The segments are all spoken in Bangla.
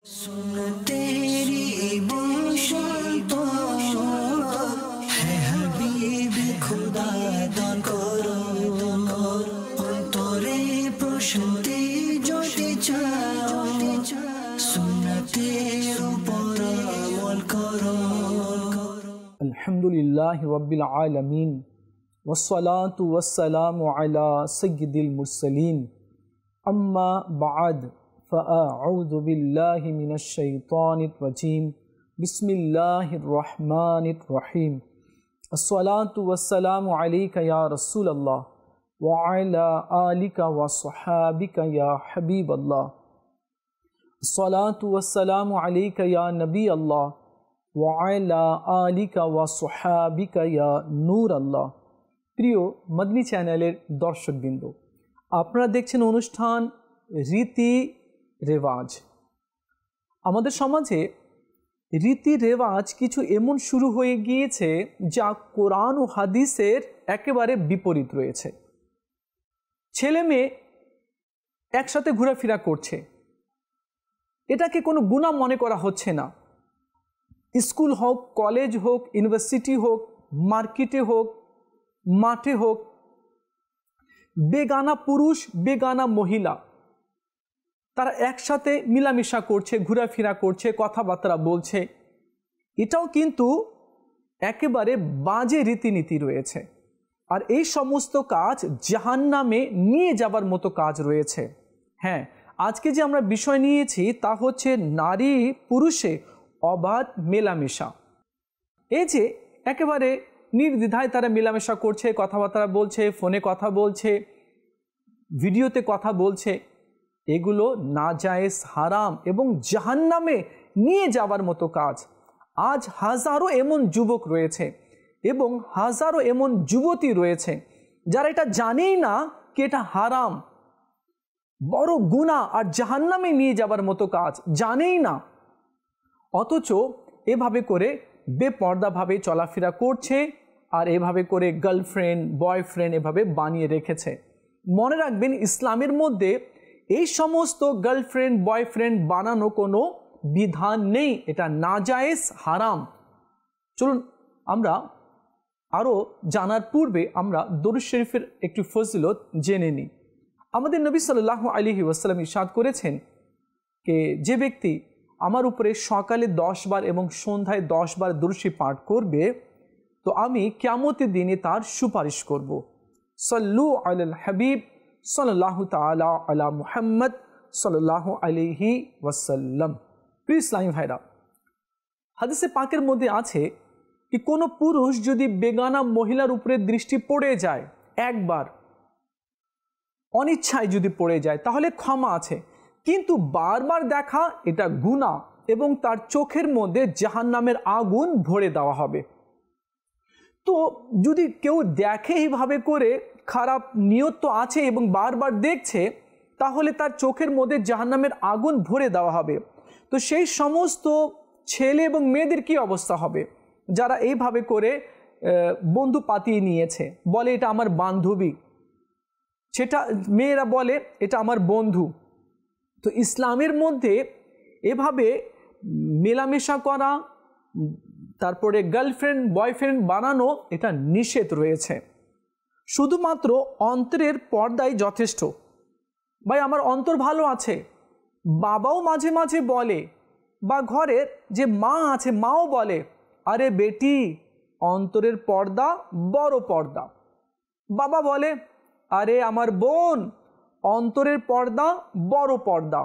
सुन तेरी बसंत है हबीब खुदा दान करो অন্তরে প্রশান্তি যদি চাও সুন্নতের উপর আমল করো। আলহামদুলিল্লাহি রাব্বিল আলামিন ওয়াসসালাতু ওয়াসসালামু আলা সাইয়্যিদিল মুরসালিন আম্মা বা'দ فأعوذ بالله من الشيطان الرجيم بسم الله الرحمن الرحيم الصلاة والسلام عليك يا رسول الله وعلى آلك وصحابك يا حبيب الله الصلاة والسلام عليك يا نبي الله وعلى آلك وصحابك يا نور الله। প্রিয় মদনী চ্যানেলের দর্শকবৃন্দ, আপনারা দেখছেন অনুষ্ঠান রীতি রেওয়াজ। আমাদের সমাজে রীতি রেওয়াজ কিছু এমন শুরু হয়ে গিয়েছে যা কোরআন ও হাদিসের একেবারে বিপরীত রয়েছে। ছেলে মেয়ে একসাথে ঘোরাফেরা করছে, এটাকে কোনো গুনাহ মনে করা হচ্ছে না। স্কুল হোক, কলেজ হোক, ইউনিভার্সিটি হোক, মার্কেটে হোক, মাঠে হোক, বেগানা পুরুষ বেগানা মহিলা তারা একসাথে মিলামিশা করছে, ঘোরাফেরা করছে, কথাবার্তা বলছে। এটাও কিন্তু একেবারে বাজে রীতিনীতি রয়েছে, আর এই সমস্ত কাজ জাহান্নামে নিয়ে যাবার মতো কাজ রয়েছে। হ্যাঁ, আজকে যে আমরা বিষয় নিয়েছি তা হচ্ছে নারী পুরুষে অবাধ মেলামেশা। এই যে একেবারে নির্দ্বিধায় তারা মেলামেশা করছে, কথাবার্তা বলছে, ফোনে কথা বলছে, ভিডিওতে কথা বলছে, এগুলো নাজায়েজ, হারাম এবং জাহান্নামে নিয়ে যাবার মতো কাজ। আজ হাজারো এমন যুবক রয়েছে এবং হাজারো এমন যুবতী রয়েছে যারা এটা জানেই না কি এটা হারাম, বড় গুনাহ আর জাহান্নামে নিয়ে যাবার মতো কাজ, জানেই না, অথচ এভাবে করে বেপর্দাভাবে চলাফেরা করছে আর এভাবে করে গার্লফ্রেন্ড বয়ফ্রেন্ড এভাবে বানিয়ে রেখেছে। মনে রাখবেন, ইসলামের মধ্যে এই সমস্ত গার্লফ্রেন্ড বয়ফ্রেন্ড বানানো কোনো বিধান নেই, এটা নাজায়েজ, হারাম। চলুন আমরা আরও জানার পূর্বে আমরা দরুদ শরীফের একটু ফজিলত জেনে নিই। আমাদের নবী সাল্লাল্লাহু আলাইহি ওয়াসাল্লাম ইরশাদ করেছেন যে যে ব্যক্তি আমার উপরে সকালে 10 বার এবং সন্ধ্যায় 10 বার দরুদ শরীফ পাঠ করবে তো আমি কিয়ামতের দিনে তার সুপারিশ করব। সাল্লু আলাল হাবিব সাল্লাল্লাহু তাআলা আলা মুহাম্মদ সাল্লাল্লাহু আলাইহি ওয়াসাল্লাম। প্রিয় ইসলামী ভাইরা, হাদিসে পাকের মধ্যে আছে কি কোনো পুরুষ যদি বেগানা মহিলার উপরে দৃষ্টি পড়ে যায়, একবার অনিচ্ছায় যদি পড়ে যায় তাহলে ক্ষমা আছে, কিন্তু বারবার দেখা এটা গুনাহ এবং তার চোখের মধ্যে জাহান্নামের আগুন ভরে দেওয়া হবে। তো যদি কেউ দেখে এইভাবে করে, খারাপ নিয়ত তো আছে এবং বারবার দেখছে, তাহলে তার চোখের মধ্যে জাহান্নামের আগুন ভরে দেওয়া হবে। তো সেই সমস্ত ছেলে এবং মেয়েদের কি অবস্থা হবে যারা এইভাবে করে বন্ধু পাতিয়ে নিয়েছে, বলে এটা আমার বান্ধবী, সেটা মেয়েরা বলে এটা আমার বন্ধু। তো ইসলামের মধ্যে এভাবে মেলামেশা করা, তারপরে গার্লফ্রেন্ড বয়ফ্রেন্ড বানানো এটা নিষেধ রয়েছে। শুধুমাত্র অন্তরের পর্দাই যথেষ্ট। ভাই, আমার অন্তর ভালো আছে, বাবাও মাঝে মাঝে বলে, বা ঘরের যে মা আছে মাও বলে, আরে বেটি অন্তরের পর্দা বড় পর্দা। বাবা বলে, আরে আমার বোন অন্তরের পর্দা বড় পর্দা।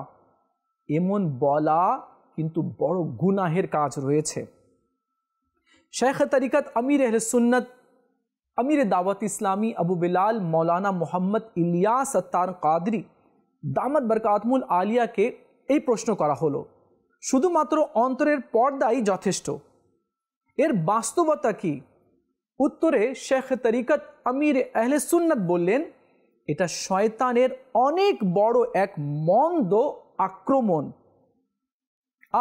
এমন বলা কিন্তু বড় গুনাহের কাজ রয়েছে। শেখ তরিকত আমির আহলে সুন্নত আমির দাওয়াত ইসলামী আবু বিলাল মৌলানা মোহাম্মদ ইলিয়াস আত্তার কাদরি দামাত বরকাতমুল আলিয়াকে এই প্রশ্ন করা হলো, শুধুমাত্র অন্তরের পর্দাই যথেষ্ট, এর বাস্তবতা কি? উত্তরে শেখ তরিকত আমির আহলে সুন্নত বললেন, এটা শয়তানের অনেক বড় এক মন্দ আক্রমণ,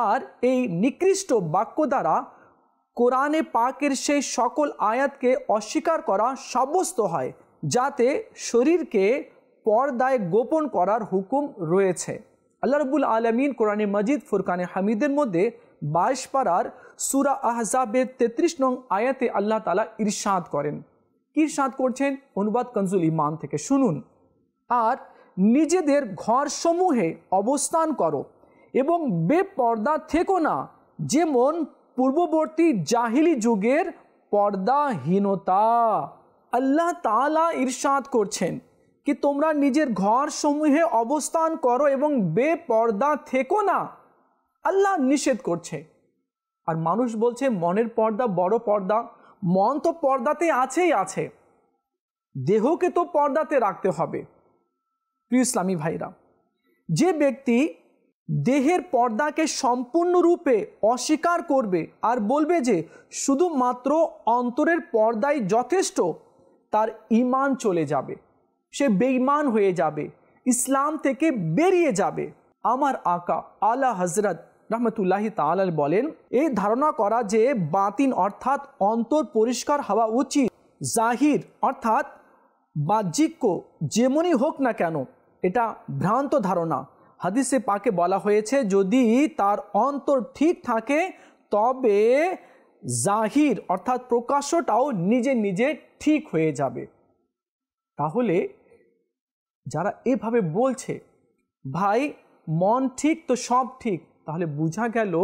আর এই নিকৃষ্ট বাক্য দ্বারা কোরআনে পাকের সেই সকল আয়াতকে অস্বীকার করা সাব্যস্ত হয় যাতে শরীরকে পর্দায় গোপন করার হুকুম রয়েছে। আল্লাহ রাব্বুল আলামিন কোরআনে মাজিদ ফুরকানে হামিদের মধ্যে 22 পারার সূরা আহজাবের 33 নং আয়াতে আল্লাহ তাআলা ইরশাদ করেন। কি ইরশাদ করছেন? অনুবাদ কনজুল ইমান থেকে শুনুন। আর নিজেদের ঘরসমূহে অবস্থান করো এবং বেপর্দা থেকো না, যেমন পূর্ববর্তী জাহিলি যুগের পর্দাহীনতা। আল্লাহ তাআলা ইরশাদ করছেন কি তোমরা নিজের ঘরসমূহে অবস্থান করো এবং বেপর্দা থেকো না। আল্লাহ নিষেধ করছে। আর মানুষ বলছে মনের পর্দা বড় পর্দা। মন তো পর্দাতে আছেই আছে, দেহকে তো পর্দাতে রাখতে হবে। প্রিয় ইসলামী ভাইরা, যে ব্যক্তি দেহের পর্দাকে সম্পূর্ণরূপে অস্বীকার করবে আর বলবে যে শুধুমাত্র অন্তরের পর্দাই যথেষ্ট, তার ঈমান চলে যাবে, সে বেঈমান হয়ে যাবে, ইসলাম থেকে বেরিয়ে যাবে। আমার আকা আলা হযরত রহমতুল্লাহি তাআলা বলেন, এই ধারণা করা যে বাতিন অর্থাৎ অন্তর পরিষ্কার হওয়া উচিত, জাহির অর্থাৎ বাহ্যিক যেমনই হোক না কেন, এটা ভ্রান্ত ধারণা। হাদিসে পাকে বলা হয়েছে যদি তার অন্তর ঠিক থাকে তবে জাহির অর্থাৎ প্রকাশ্যটাও নিজে নিজে ঠিক হয়ে যাবে। তাহলে যারা এভাবে বলছে ভাই মন ঠিক তো সব ঠিক, তাহলে বোঝা গেল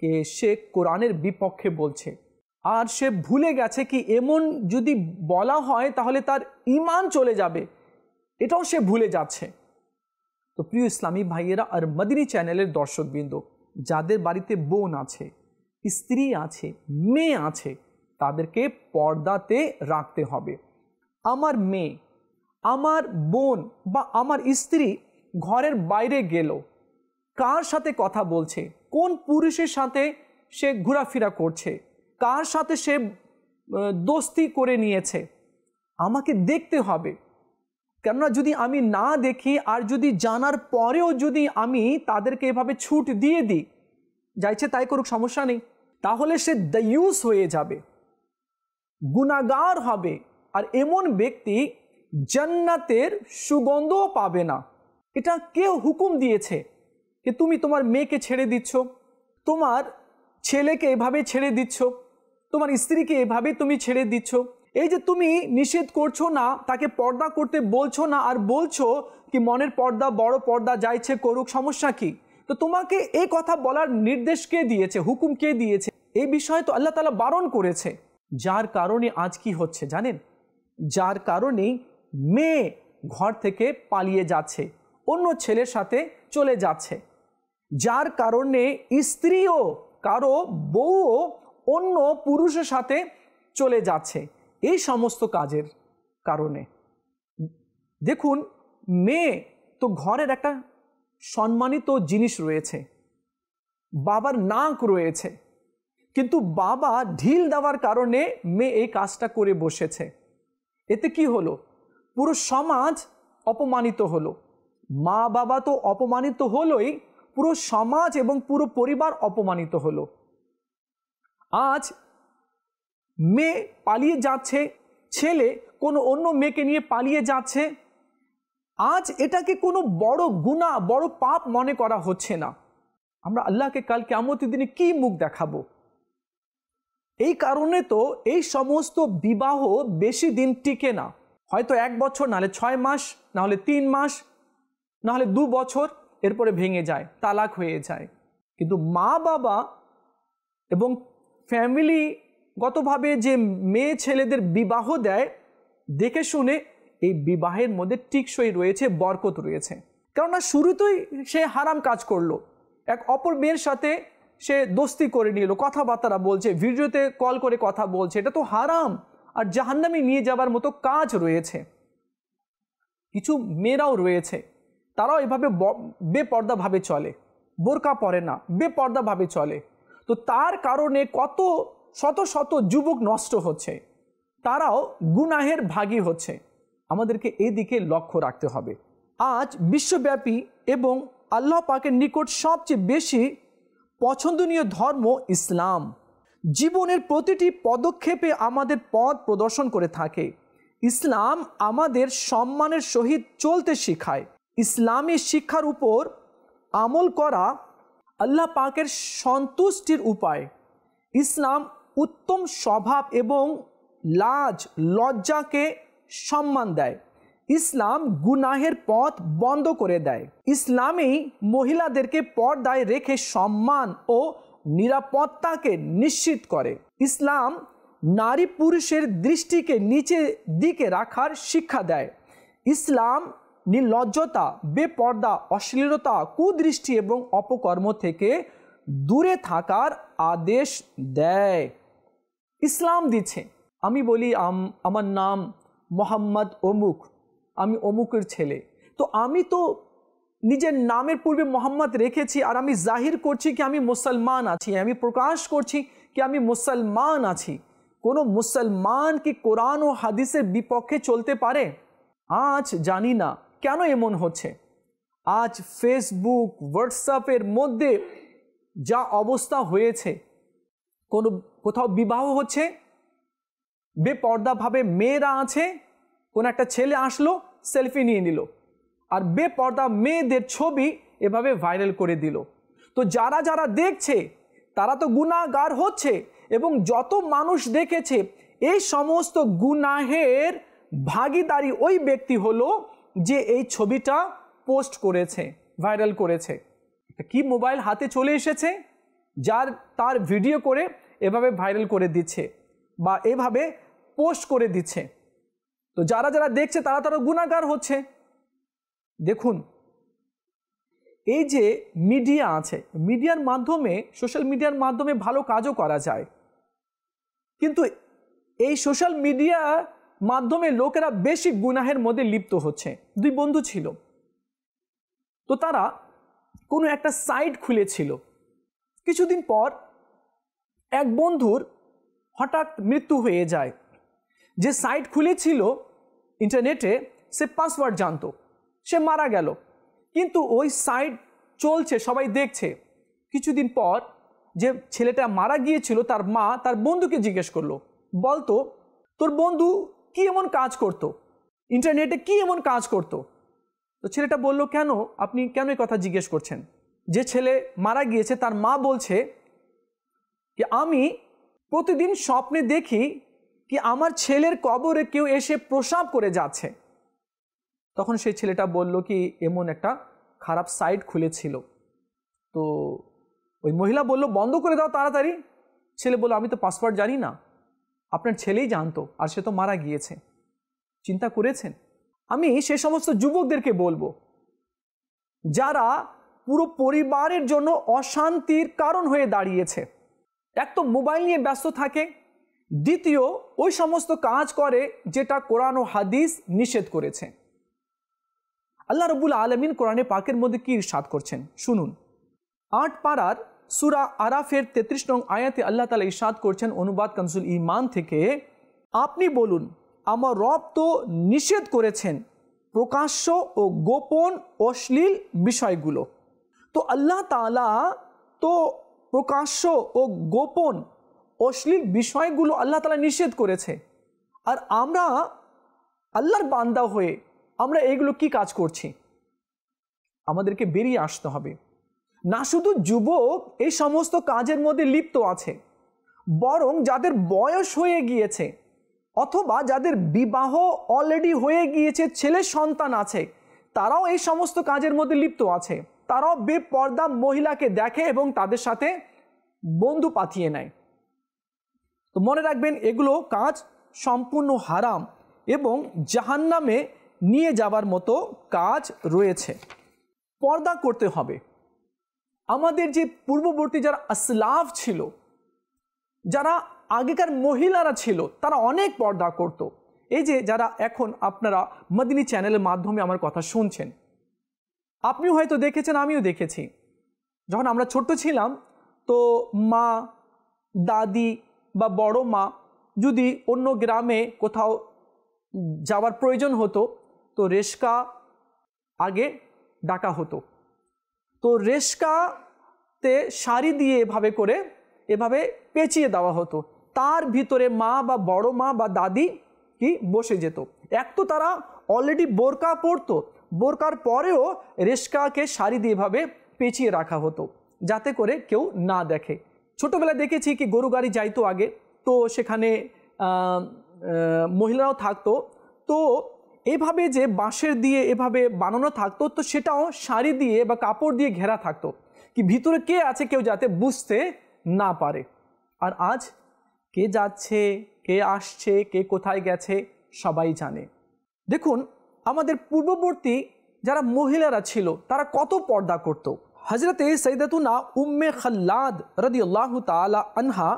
যে সে কোরআনের বিপক্ষে বলছে। আর সে ভুলে গেছে কি এমন যদি বলা হয় তাহলে তার ঈমান চলে যাবে, এটাও সে ভুলে যাচ্ছে। তো প্রিয় ইসলামী ভাইয়েরা আর মদিনী চ্যানেলের দর্শকবৃন্দ, যাদের বাড়িতে বোন আছে, স্ত্রী আছে, মেয়ে আছে, তাদেরকে পর্দাতে রাখতে হবে। আমার মেয়ে, আমার বোন বা আমার স্ত্রী ঘরের বাইরে গেল, কার সাথে কথা বলছে, কোন পুরুষের সাথে সে ঘোরাফেরা করছে, কার সাথে সে দোস্তি করে নিয়েছে, আমাকে দেখতে হবে। কেননা যদি আমি না দেখি আর যদি জানার পরেও যদি আমি তাদেরকে এভাবে ছুট দিয়ে দিই, যাইছে তাই করুক সমস্যা নেই, তাহলে সে দায়ুস হয়ে যাবে, গুনাহগার হবে। আর এমন ব্যক্তি জান্নাতের সুগন্ধও পাবে না। এটা কেউ হুকুম দিয়েছে যে তুমি তোমার মেয়েকে ছেড়ে দিচ্ছ, তোমার ছেলেকে এভাবে ছেড়ে দিচ্ছ, তোমার স্ত্রীকে এভাবে তুমি ছেড়ে দিচ্ছ। এই যে তুমি নিষেধ করছো না, তাকে পর্দা করতে বলছো না, আর বলছো কি মনের পর্দা বড় পর্দা, যাইছে করুক সমস্যা কি, তো তোমাকে এই কথা বলার নির্দেশ কে দিয়েছে, হুকুম কে দিয়েছে? এই বিষয়ে তো আল্লাহ তাআলা বারণ করেছে। যার কারণে আজ কি হচ্ছে জানেন? যার কারণে মেয়ে ঘর থেকে পালিয়ে যাচ্ছে, অন্য ছেলের সাথে চলে যাচ্ছে, যার কারণে স্ত্রীও কারো বউও অন্য পুরুষের সাথে চলে যাচ্ছে। এই সমস্ত কাজের কারণে দেখুন, মেয়ে তো ঘরের একটা সম্মানিত জিনিস রয়েছে, বাবার নাক রয়েছে, কিন্তু বাবা ঢিল দেওয়ার কারণে মেয়ে এই কাজটা করে বসেছে। এতে কি হলো? পুরো সমাজ অপমানিত হলো। মা বাবা তো অপমানিত হলোই, পুরো সমাজ এবং পুরো পরিবার অপমানিত হলো। আজ মেয়ে পালিয়ে যাচ্ছে, ছেলে কোনো অন্য মেয়েকে নিয়ে পালিয়ে যাচ্ছে। আজ এটাকে কোনো বড় গুনাহ, বড় পাপ মনে করা হচ্ছে না। আমরা আল্লাহকে কাল কিয়ামতের দিনে কি মুখ দেখাবো? এই কারণে তো এই সমস্ত বিবাহ বেশি দিন টিকে না। হয়তো 1 বছর, নাহলে 6 মাস, নাহলে 3 মাস, নাহলে 2 বছর, এরপরে ভেঙে যায়, তালাক হয়ে যায়। কিন্তু মা বাবা এবং ফ্যামিলিগতভাবে যে মেয়ে ছেলেদের বিবাহ দেয়, দেখে শুনে এই বিবাহের মধ্যে টিকসই রয়েছে, বরকত রয়েছে। কেননা শুরুতেই সে হারাম কাজ করলো, এক অপর মেয়ের সাথে সে দোস্তি করে নিল, কথাবার্তা বলছে, ভিডিওতে কল করে কথা বলছে, এটা তো হারাম আর জাহান্নামে নিয়ে যাবার মতো কাজ রয়েছে। কিছু মেয়েরাও রয়েছে, তারাও এভাবে বেপর্দাভাবে চলে, বোরকা পরে না, বেপর্দাভাবে চলে। তো তার কারণে কত শত শত যুবক নষ্ট হচ্ছে, তারাও গুনাহের ভাগী হচ্ছে। আমাদেরকে এই দিকে লক্ষ্য রাখতে হবে। আজ বিশ্বব্যাপী এবং আল্লাহ পাকের নিকট সবচেয়ে বেশি পছন্দনীয় ধর্ম ইসলাম। জীবনের প্রতিটি পদক্ষেপে আমাদের পথ প্রদর্শন করে থাকে। ইসলাম আমাদের সম্মানের সহিত চলতে শেখায়। ইসলামী শিক্ষার উপর আমল করা আল্লাহ পাকের সন্তুষ্টির উপায়। ইসলাম উত্তম স্বভাব এবং লাজ লজ্জাকে সম্মান দেয়। ইসলাম গুনাহের পথ বন্ধ করে দেয়। ইসলামেই মহিলাদেরকে পর্দায় রেখে সম্মান ও নিরাপত্তাকে নিশ্চিত করে। ইসলাম নারী পুরুষের দৃষ্টিকে নিচের দিকে রাখার শিক্ষা দেয়। ইসলাম নির্লজ্জতা, বেপর্দা, অশ্লীলতা, কুদৃষ্টি এবং অপকর্ম থেকে দূরে থাকার আদেশ দেয়। ইসলাম দিচ্ছে, আমি বলি আমার নাম মোহাম্মদ অমুক, আমি অমুকের ছেলে, তো আমি তো নিজের নামের পূর্বে মোহাম্মদ রেখেছি আর আমি জাহির করছি কি আমি মুসলমান আছি, আমি প্রকাশ করছি কি আমি মুসলমান আছি। কোনো মুসলমান কি কোরআন ও হাদিসের বিপক্ষে চলতে পারে? আজ জানি না কেন এমন হচ্ছে। আজ ফেসবুক হোয়াটসঅ্যাপের মধ্যে যা অবস্থা হয়েছে, কোথাও বিবাহ হচ্ছে, বেপর্দাভাবে মেয়েরা আছে, কোন একটা ছেলে আসলো সেলফি নিয়ে নিল আর বেপর্দা মেয়েদের ছবি এভাবে ভাইরাল করে দিল। তো যারা যারা দেখছে তারা তো গুনাহগার হচ্ছে, এবং যত মানুষ দেখেছে এই সমস্ত গুনাহের ভাগীদারি ওই ব্যক্তি হলো যে এই ছবিটা পোস্ট করেছে, ভাইরাল করেছে। কি মোবাইল হাতে চলে এসেছে তার ভিডিও করে এভাবে ভাইরাল করে দিচ্ছে বা এভাবে পোস্ট করে দিচ্ছে। তো যারা যারা দেখছে তারা গুনাহগার হচ্ছে। দেখুন, এই যে মিডিয়া আছে, মিডিয়ার মাধ্যমে, সোশ্যাল মিডিয়ার মাধ্যমে ভালো কাজও করা যায়, কিন্তু এই সোশ্যাল মিডিয়ার মাধ্যমে লোকেরা বেশি গুনাহের মধ্যে লিপ্ত হচ্ছে। দুই বন্ধু ছিল, তো তারা কোনো একটা সাইট খুলেছিল। কিছুদিন পর এক বন্ধুর হঠাৎ মৃত্যু হয়ে যায়। যে সাইট খুলেছিল ইন্টারনেটে, সে পাসওয়ার্ড জানতো, সে মারা গেল। কিন্তু ওই সাইট চলছে, সবাই দেখছে। কিছুদিন পর যে ছেলেটা মারা গিয়েছিল, তার মা তার বন্ধুকে জিজ্ঞেস করলো, বলতো তোর বন্ধু কি এমন কাজ করতো, ইন্টারনেটে কি এমন কাজ করতো? তো ছেলেটা বলল, কেন আপনি কেন এই কথা জিজ্ঞেস করছেন? যে ছেলে মারা গিয়েছে তার মা বলছে কি আমি প্রতিদিন স্বপ্নে দেখি কি আমার ছেলের কবরে কেউ এসে প্রসাব করে যাচ্ছে। তখন সেই ছেলেটা বলল কি এমন একটা খারাপ সাইট খুলেছিল। তো ওই মহিলা বলল, বন্ধ করে দাও তাড়াতাড়ি। ছেলে বলল, আমি তো পাসওয়ার্ড জানি না। আপনার ছেলেই জানতো, আর সে তো মারা গিয়েছে। চিন্তা করেছেন? আমি সে সমস্ত যুবকদেরকে বলবো যারা পুরো পরিবারের জন্য অশান্তির কারণ হয়ে দাঁড়িয়েছে। এক তো মোবাইল নিয়ে ব্যস্ত থাকে, দ্বিতীয় ওই সমস্ত কাজ করে যেটা কোরআন ও হাদিস নিষেধ করেছে। আল্লাহ রাব্বুল আলামিন কোরআনে পাকের মধ্যে কি ইরশাদ করছেন শুনুন। 8 পারার সূরা আরাফের 33 নং আয়াতে আল্লাহ তাআলা ইরশাদ করছেন, অনুবাদ কানজুল ঈমান থেকে, আপনি বলুন আমার রব তো নিষেধ করেছেন প্রকাশ্য ও গোপন অশ্লীল বিষয়গুলো। তো আল্লাহ তাআলা তো প্রকাশ্য ও গোপন অশ্লীল বিষয়গুলো আল্লাহ তাআলা নিষেধ করেছে, আর আমরা আল্লাহর বান্দা হয়ে আমরা এগুলো কি কাজ করছি? আমাদেরকে বেরিয়ে আসতে হবে। না শুধু যুবক এই সমস্ত কাজের মধ্যে লিপ্ত আছে, বরং যাদের বয়স হয়ে গিয়েছে অথবা যাদের বিবাহ অলরেডি হয়ে গিয়েছে, ছেলে সন্তান আছে, তারাও এই সমস্ত কাজের মধ্যে লিপ্ত আছে। তারাও বেপর্দা মহিলাকে দেখে এবং তাদের সাথে বন্ধু পাঠিয়ে নেয়। তো মনে রাখবেন, এগুলো কাজ সম্পূর্ণ হারাম এবং জাহান্নামে নিয়ে যাবার মতো কাজ রয়েছে। পর্দা করতে হবে। আমাদের যে পূর্ববর্তী যারা আসলাফ ছিল, যারা আগেকার মহিলারা ছিল, তারা অনেক পর্দা করত। এই যে যারা এখন আপনারা মদিনী চ্যানেলের মাধ্যমে আমার কথা শুনছেন, আপনিও হয়তো দেখেছেন, আমিও দেখেছি। যখন আমরা ছোট্ট ছিলাম, তো মা, দাদি বা বড় মা যদি অন্য গ্রামে কোথাও যাওয়ার প্রয়োজন হতো, তো রেশকা আগে ডাকা হতো। তো রেশকাতে শাড়ি দিয়ে এভাবে পেঁচিয়ে দেওয়া হতো। তার ভিতরে মা বা বড় মা বা দাদি কি বসে যেত। এক তো তারা অলরেডি বোরকা পরতো, বোরকার পরেও রেশকাকে শাড়ি দিয়ে এভাবে পেঁচিয়ে রাখা হতো যাতে করে কেউ না দেখে। ছোটোবেলায় দেখেছি কি গরু গাড়ি যাইতো আগে, তো সেখানে মহিলারাও থাকতো, তো এভাবে যে বাঁশের দিয়ে এভাবে বানানো থাকতো, তো সেটাও শাড়ি দিয়ে বা কাপড় দিয়ে ঘেরা থাকতো কি ভিতরে কে আছে কেউ যাতে বুঝতে না পারে। আর আজ কে যাচ্ছে, কে আসছে, কে কোথায় গেছে সবাই জানে। দেখুন আমাদের পূর্ববর্তী যারা মহিলারা ছিল তারা কত পর্দা করত। হজরতে সৈয়দাতুনা উম্মে খাল্লাদ রাদিয়াল্লাহু তাআলা আনহা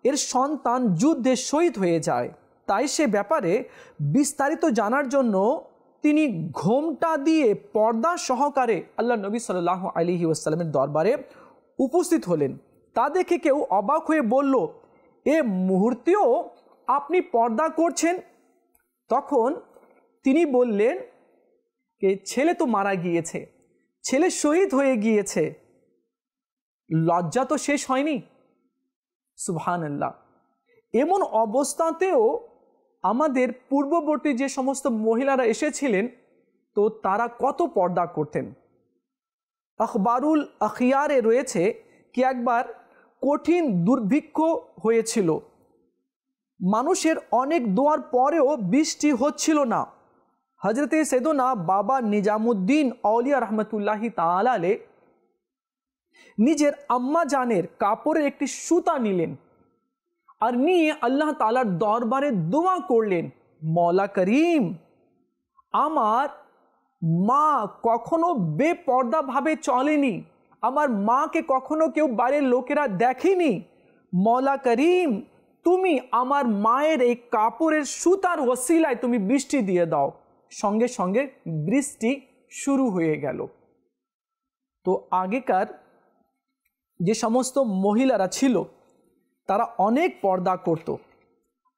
এর সন্তান যুদ্ধে শহীদ হয়ে যায়, তাই সে ব্যাপারে বিস্তারিত জানার জন্য তিনি ঘোমটা দিয়ে পর্দা সহকারে আল্লাহ নবী সাল্লাল্লাহু আলাইহি ওয়াসাল্লামের দরবারে উপস্থিত হলেন। তা দেখে কেউ অবাক হয়ে বলল, এ মুহূর্তেও আপনি পর্দা করছেন? তখন তিনি বললেন যে ছেলে তো মারা গিয়েছে, ছেলে শহীদ হয়ে গিয়েছে, লজ্জা তো শেষ হয়নি। সুবহানাল্লাহ। এমন অবস্থাতেও আমাদের পূর্ববর্তী যে সমস্ত মহিলারা এসেছিলেন তো তারা কত পর্দা করতেন। আখবারুল আখিয়ারে রয়েছে কি একবার কঠিন দুর্ভিক্ষ হয়েছিল, মানুষের অনেক দোয়ার পরেও বৃষ্টি হচ্ছিল না। হজরতে সৈয়দনা বাবা নিজামুদ্দিন আউলিয়া রহমতুল্লাহি তাআলা আলাইহি নিজের আম্মা জানের কাপড়ের একটি সুতা নিলেন আর নিয়ে আল্লাহ তাআলার দরবারে দোয়া করলেন, মওলা করিম, আমার মা কখনো বেপর্দাভাবে চলেনি, আমার মাকে কখনো কেউ বাইরের লোকেরা দেখেনি, মওলা করিম তুমি আমার মায়ের এই কাপড়ের সুতার ওসিলায় তুমি বৃষ্টি দিয়ে দাও। সঙ্গে সঙ্গে বৃষ্টি শুরু হয়ে গেল। তো আগেকার যে সমস্ত মহিলারা ছিল তারা অনেক পর্দা করত।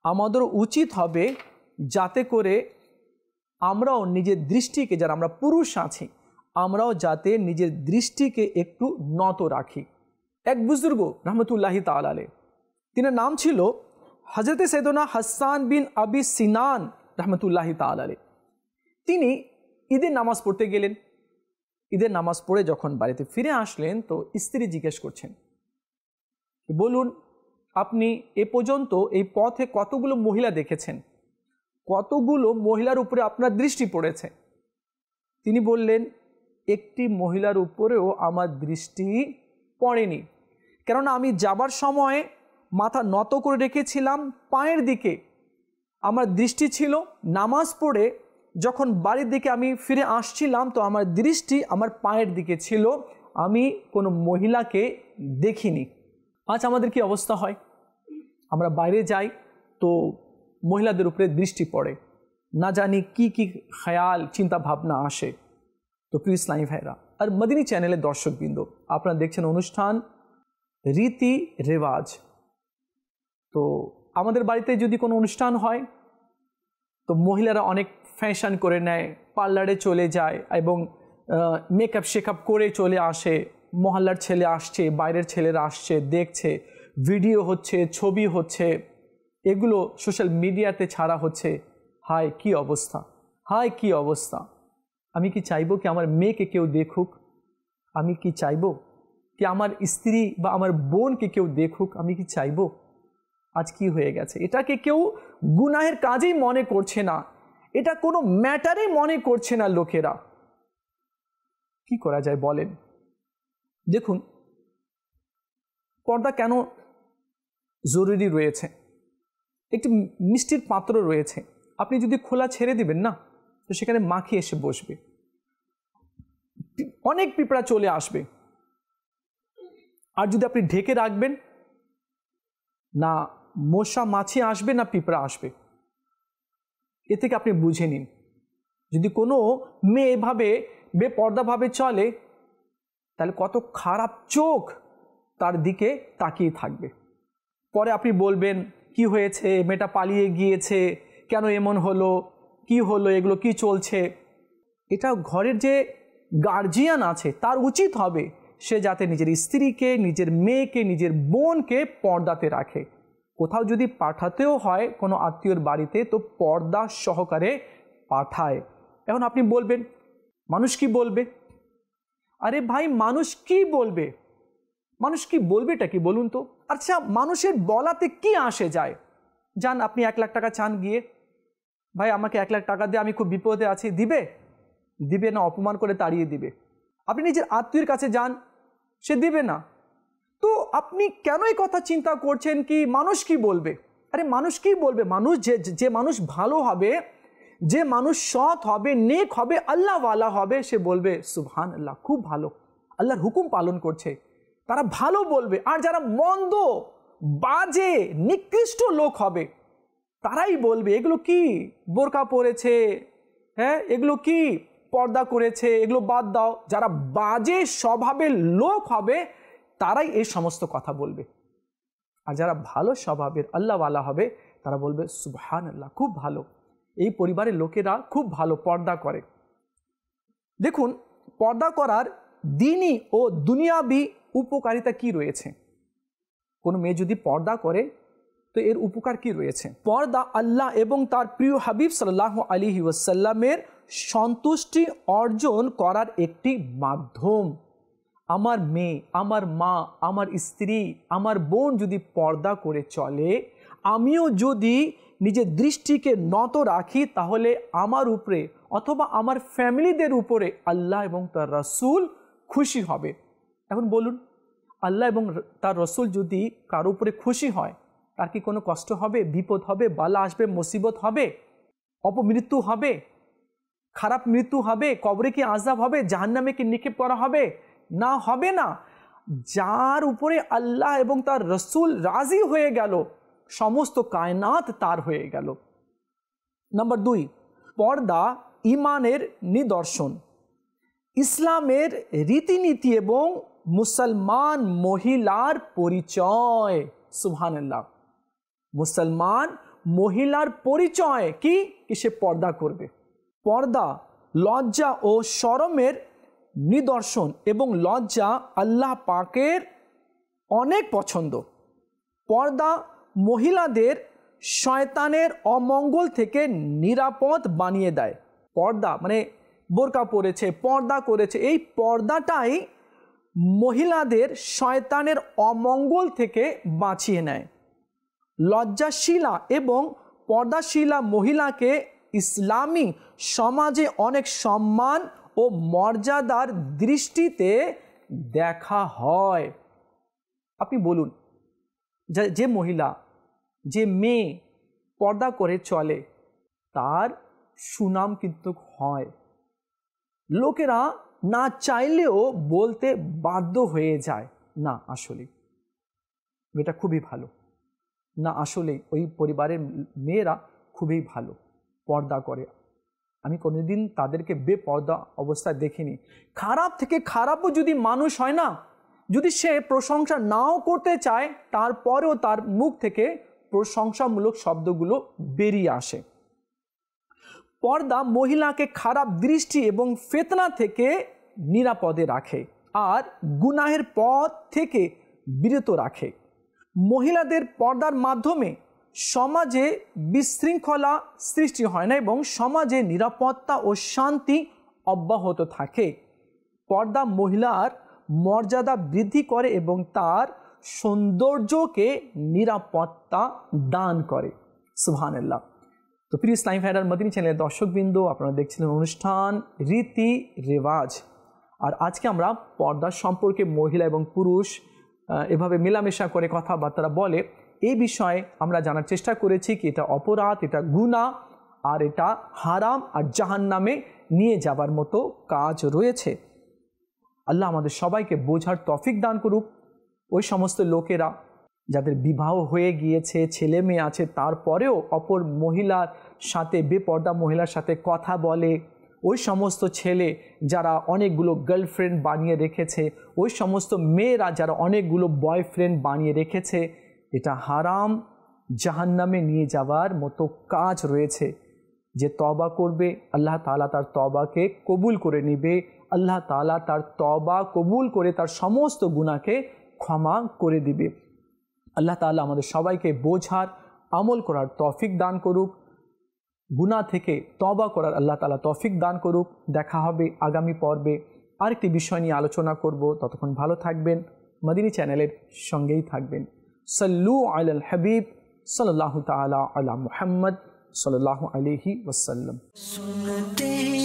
আমাদের উচিত হবে যাতে করে আমরাও নিজের দৃষ্টিকে, যারা আমরা পুরুষ আছি, আমরাও যাতে নিজের দৃষ্টিকে একটু নত রাখি। এক বুজুর্গ রহমতুল্লাহি তাআলা আলাইহি, তিনার নাম ছিল হজরতে সৈয়দনা হাসান বিন আবি সিনান রহমতুল্লাহি তাআলা আলাইহি। তিনি ঈদের নামাজ পড়তে গেলেন। ঈদের নামাজ পড়ে যখন বাড়িতে ফিরে আসলেন তো স্ত্রী জিজ্ঞেস করছেন, বলুন আপনি এ পর্যন্ত এই পথে কতগুলো মহিলা দেখেছেন, কতগুলো মহিলার উপরে আপনার দৃষ্টি পড়েছে? তিনি বললেন, একটি মহিলার উপরেও আমার দৃষ্টি পড়েনি, কেননা আমি যাবার সময় মাথা নত করে রেখেছিলাম পায়ের দিকে, আমার দৃষ্টি ছিল। নামাজ পড়ে যখন বাড়ির দিকে আমি ফিরে আসছিলাম তো আমার দৃষ্টি আমার পায়ের দিকে ছিল, আমি কোনো মহিলাকে দেখিনি। আজ আমাদের কি অবস্থা হয়? আমরা বাইরে যাই তো মহিলাদের উপরে দৃষ্টি পড়ে, না জানি কি কি খেয়াল চিন্তা ভাবনা আসে। তো প্রিয় ইসলামী ভাইরা আর মদিনী চ্যানেলের দর্শকবৃন্দ, আপনারা দেখছেন অনুষ্ঠান রীতি রেওয়াজ। তো আমাদের বাড়িতে যদি কোনো অনুষ্ঠান হয় তো মহিলারা অনেক ফ্যাশন করে নেয়, পার্লারে চলে যায় এবং মেকআপ শেকআপ করে চলে আসে। মহল্লার ছেলে আসছে, বাইরের ছেলেরা আসছে, দেখছে, ভিডিও হচ্ছে, ছবি হচ্ছে, এগুলো সোশ্যাল মিডিয়াতে ছাড়া হচ্ছে। হায় কি অবস্থা, হায় কি অবস্থা। আমি কি চাইবো কি আমার মেয়েকে কেউ দেখুক? আমি কি চাইবো কি আমার স্ত্রী বা আমার বোনকে কেউ দেখুক? আমি কি চাইবো? আজ কি হয়ে গেছে, এটাকে কেউ গুনাহের কাজেই মনে করছে না, এটা কোনো ম্যাটারই মনে করছে না লোকেরা। কি করা যায় বলেন? দেখুন পর্দা কেন জরুরি রয়েছে। একটি মিষ্টির পাত্র রয়েছে, আপনি যদি খোলা ছেড়ে দিবেন না তো সেখানে মাখি এসে বসবে, অনেক পিঁপড়া চলে আসবে। আর যদি আপনি ঢেকে রাখবেন, না মশা মাছি আসবে না পিঁপড়া আসবে। এ থেকে আপনি বুঝে নিন, যদি কোনো মেয়ে এভাবে বেপর্দাভাবে চলে তাহলে কত খারাপ চোখ তার দিকে তাকিয়ে থাকবে। পরে আপনি বলবেন কি হয়েছে, মেয়েটা পালিয়ে গিয়েছে, কেন এমন হলো, কি হলো, এগুলো কি চলছে। এটা ঘরের যে গার্জিয়ান আছে তার উচিত হবে সে যাতে নিজের স্ত্রীকে, নিজের মেয়েকে, নিজের বোনকে পর্দাতে রাখে। কোথাও যদি পাঠাতেও হয় কোনো আত্মীয়র বাড়িতে তো পর্দা সহকারে পাঠায়। এখন আপনি বলবেন মানুষ কি বলবে? আরে ভাই, মানুষ কি বলবে? মানুষ কি বলবেটা কি বলুন তো? আচ্ছা, মানুষের বলাতে কি আসে যায়? যান, আপনি 1 লাখ টাকা চান, গিয়ে ভাই আমাকে 1 লাখ টাকা দিয়ে, আমি খুব বিপদে আছি, দিবে? দিবে না, অপমান করে তাড়িয়ে দিবে। আপনি নিজের আত্মীয়ের কাছে যান, সে দিবে না। তো আপনি কেন এই কথা চিন্তা করছেন কি মানুষ কি বলবে? আরে মানুষ কি বলবে? মানুষ যে মানুষ ভালো হবে, যে মানুষ সৎ হবে, নেক হবে, আল্লাহওয়ালা হবে, সে বলবে সুবহানাল্লাহ, খুব ভালো, আল্লাহর হুকুম পালন করছে, তারা ভালো বলবে। আর যারা মন্দ, বাজে, নিকৃষ্ট লোক হবে, তারাই বলবে এগুলো কি বোরকা পরেছে, হ্যাঁ এগুলো কি পর্দা করেছে, এগুলো বাদ দাও। যারা বাজে স্বভাবের লোক হবে তারাই এই সমস্ত কথা বলবে। আর যারা ভালো স্বভাবের আল্লাহওয়ালা হবে তারা বলবে সুবহানাল্লাহ, খুব ভালো, এই পরিবারের লোকেরা খুব ভালো, পর্দা করে। দেখুন, পর্দা করার দ্বীনি ও দুনিয়াবি উপকারিতা কি রয়েছে? কোনো মেয়ে যদি পর্দা করে তো এর উপকার কি রয়েছে? পর্দা আল্লাহ এবং তার প্রিয় হাবিব সাল্লাল্লাহু আলাইহি ওয়াসাল্লামের সন্তুষ্টি অর্জন করার একটি মাধ্যম। আমার মেয়ে, আমার মা, আমার স্ত্রী, আমার বোন যদি পর্দা করে চলে, আমিও যদি নিজের দৃষ্টিকে নত রাখি, তাহলে আমার উপরে অথবা আমার ফ্যামিলিদের উপরে আল্লাহ এবং তার রাসূল খুশি হবে। এখন বলুন, আল্লাহ এবং তার রাসূল যদি কারো উপরে খুশি হয়, তার কি কোনো কষ্ট হবে, বিপদ হবে, বালা আসবে, মুসিবত হবে, অপমৃত্যু হবে, খারাপ মৃত্যু হবে, কবরে কি আযাব হবে, জাহান্নামে কি নিক্ষেপ করা হবে? না, হবে না। যার উপরে আল্লাহ এবং তার রাসূল রাজি হয়ে গেল, সমস্ত কায়নাত তার হয়ে গেল। নাম্বার 2, পর্দা ঈমানের নিদর্শন। ইসলামের রীতিনীতি এবং মুসলমান মহিলার পরিচয়। সুবহানাল্লাহ, মুসলমান মহিলার পরিচয় কি? সে পর্দা করবে। পর্দা লজ্জা ও শরমের নিদর্শন এবং লজ্জা আল্লাহ পাকের অনেক পছন্দ। পর্দা মহিলাদের শয়তানের অমঙ্গল থেকে নিরাপদ বানিয়ে দেয়। পর্দা মানে বোরকা পরেছে, পর্দা করেছে, এই পর্দাটাই মহিলাদের শয়তানের অমঙ্গল থেকে বাঁচিয়ে নেয়। লজ্জাশীলা এবং পর্দাশীলা মহিলাকে ইসলামী সমাজে অনেক সম্মান ও মর্যাদার দৃষ্টিতে দেখা হয়। আপনি বলুন, যে মহিলা, যে মেয়ে পর্দা করে চলে, তার সুনাম কিন্তু হয়। লোকেরা না চাইলেও বলতে বাধ্য হয়ে যায়, না আসলে এটা খুবই ভালো, না আসলে ওই পরিবারের মেয়েরা খুবই ভালো, পর্দা করে। আমি কোনোদিন তাদেরকে বেপর্দা অবস্থায় দেখিনি। খারাপ থেকে খারাপও যদি মানুষ হয় না, যদি সে প্রশংসা নাও করতে চায়, তারপরেও তার মুখ থেকে প্রশংসামূলক শব্দগুলো বেরিয়ে আসে। পর্দা মহিলাকে খারাপ দৃষ্টি এবং ফিতনা থেকে নিরাপদে রাখে আর গুনাহের পথ থেকে বিরত রাখে। মহিলাদের পর্দার মাধ্যমে সমাজে বিশৃঙ্খলা সৃষ্টি হয় না এবং সমাজে নিরাপত্তা ও শান্তি অব্যাহত থাকে। পর্দা মহিলার মর্যাদা বৃদ্ধি করে এবং তার সৌন্দর্যকে নিরাপত্তা দান করে। সুবহানাল্লাহ। তো প্রিয় ইসলামী ভাইরার মদিনী চ্যানেলের দর্শকবৃন্দ, আপনারা দেখছিলেন অনুষ্ঠান রীতি রেওয়াজ। আর আজকে আমরা পর্দা সম্পর্কে মহিলা এবং পুরুষ এভাবে মেলামেশা করে কথাবার্তা বলে, এই বিষয়ে আমরা জানার চেষ্টা করেছি কি এটা অপরাধ, এটা গুনাহ, আর এটা হারাম আর জাহান্নামে নিয়ে যাবার মতো কাজ রয়েছে। আল্লাহ আমাদের সবাইকে বোঝার তৌফিক দান করুক। ওই সমস্ত লোকেরা যাদের বিবাহ হয়ে গিয়েছে, ছেলে মেয়ে আছে, তারপরেও অপর মহিলার সাথে, বেপর্দা মহিলার সাথে কথা বলে, ওই সমস্ত ছেলে যারা অনেকগুলো গার্লফ্রেন্ড বানিয়ে রেখেছে, ওই সমস্ত মেয়েরা যারা অনেকগুলো বয়ফ্রেন্ড বানিয়ে রেখেছে, এটা হারাম, জাহান্নামে নিয়ে যাওয়ার মতো কাজ রয়েছে। যে তওবা করবে, আল্লাহ তাআলা তার তওবাকে কবুল করে নেবে, আল্লাহ তাআলা তার তওবা কবুল করে তার সমস্ত গুনাহকে ক্ষমা করে দিবে। আল্লাহ তাআলা আমাদের সবাইকে বোঝার, আমল করার তৌফিক দান করুক, গুনাহ থেকে তওবা করার আল্লাহ তাআলা তৌফিক দান করুক। দেখা হবে আগামী পর্বে আরেকটি বিষয় নিয়ে আলোচনা করব। ততক্ষণ ভালো থাকবেন, মদিনী চ্যানেলের সঙ্গেই থাকবেন। সাল্লু আলাল হাবিব সাল্লাল্লাহু তাআলা আলা মুহাম্মদ সাল্লাল্লাহু আলাইহি ওয়াসাল্লাম। तेरी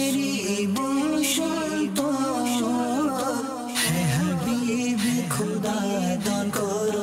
बसंत है हबीब खुदा दान करो।